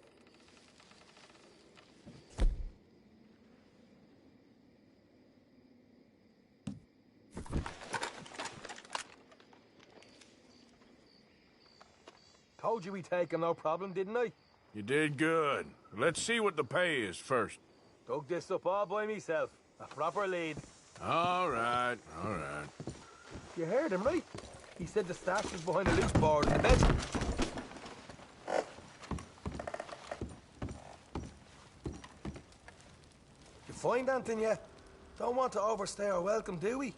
Told you we'd take him, no problem, didn't I? You did good. Let's see what the pay is first. Dug this up all by myself. A proper lead. All right, all right. You heard him, right? He said the stash was behind a loose board in the bedroom. You find anything yet? Don't want to overstay our welcome, do we?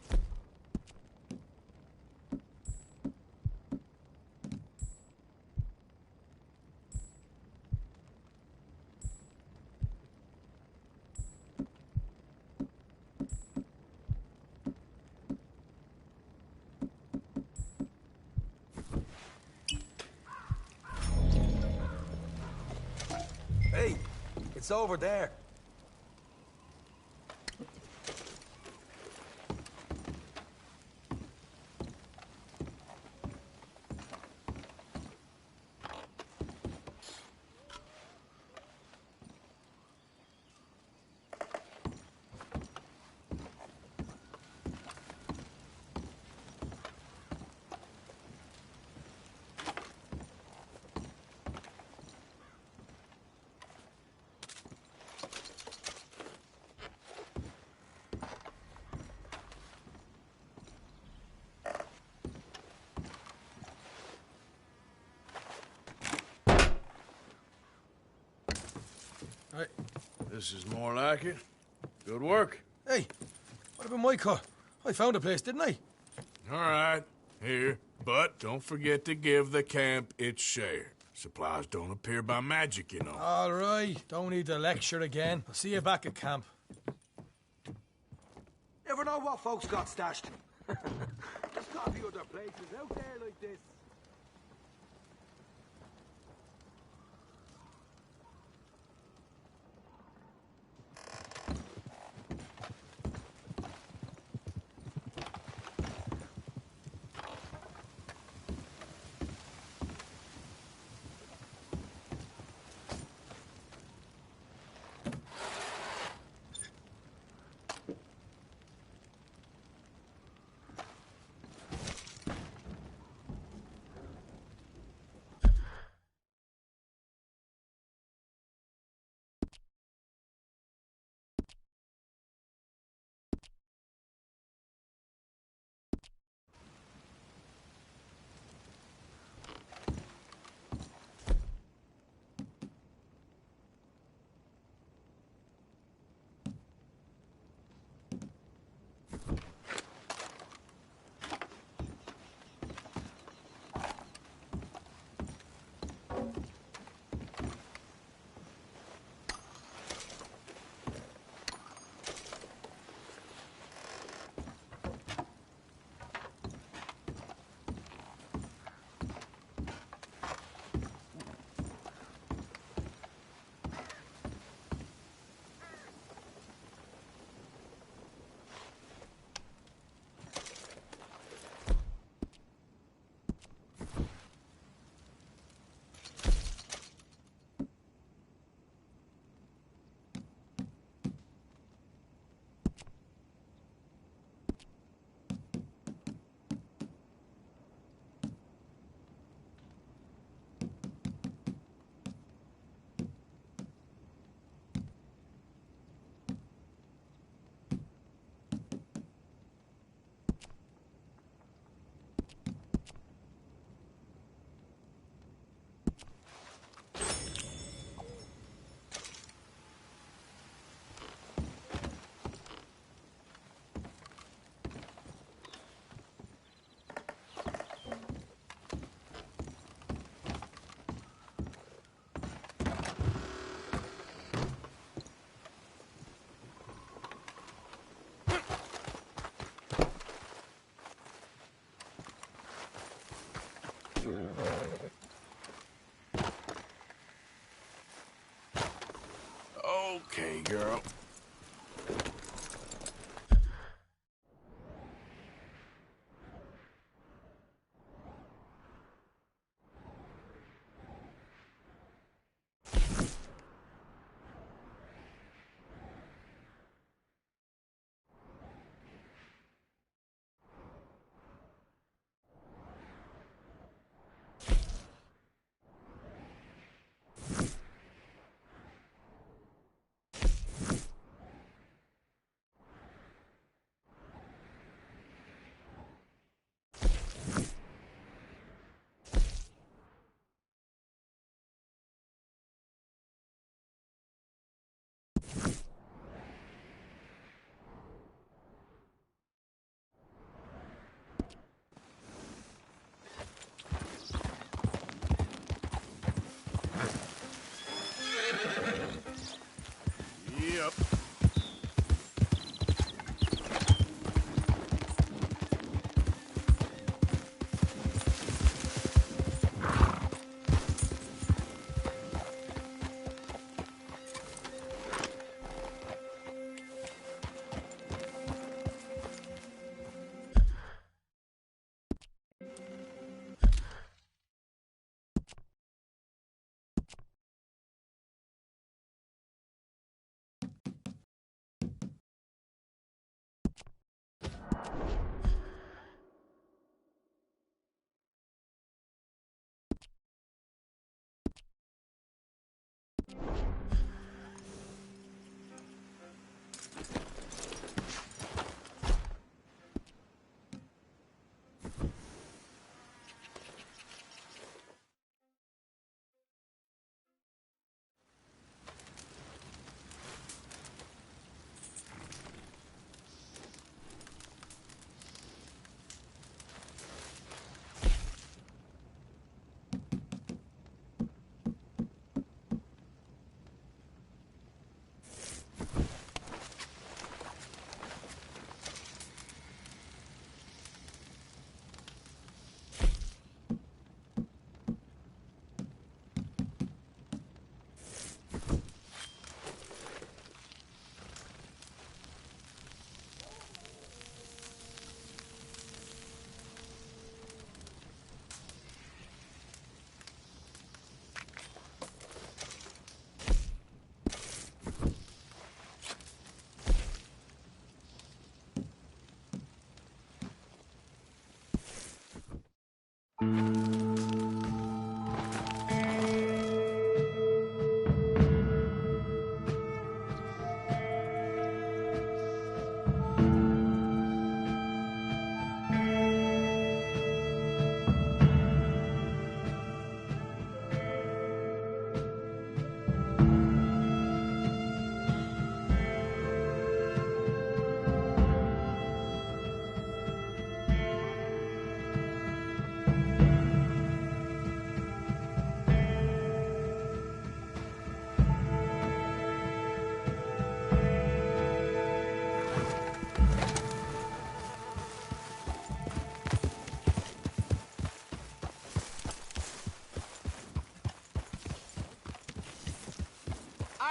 It's over there. Right. This is more like it. Good work. Hey, what about my car? I found a place, didn't I? All right, here. But don't forget to give the camp its share. Supplies don't appear by magic, you know. All right, don't need to lecture again. I'll see you back at camp. Never know what folks got stashed. There's got to be other places out there like this. Okay, girl.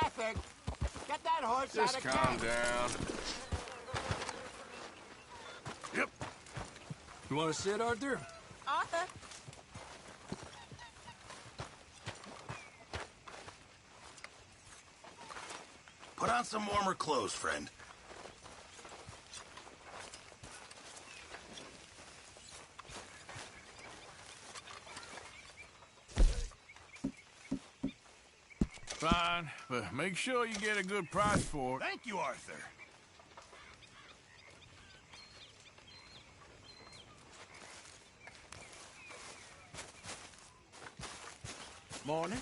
traffic. Get that horse Just out of calm camp. down. Yep. You want to sit, Arthur? Arthur. Put on some warmer clothes, friend. Fine, but make sure you get a good price for it. Thank you, Arthur. Morning.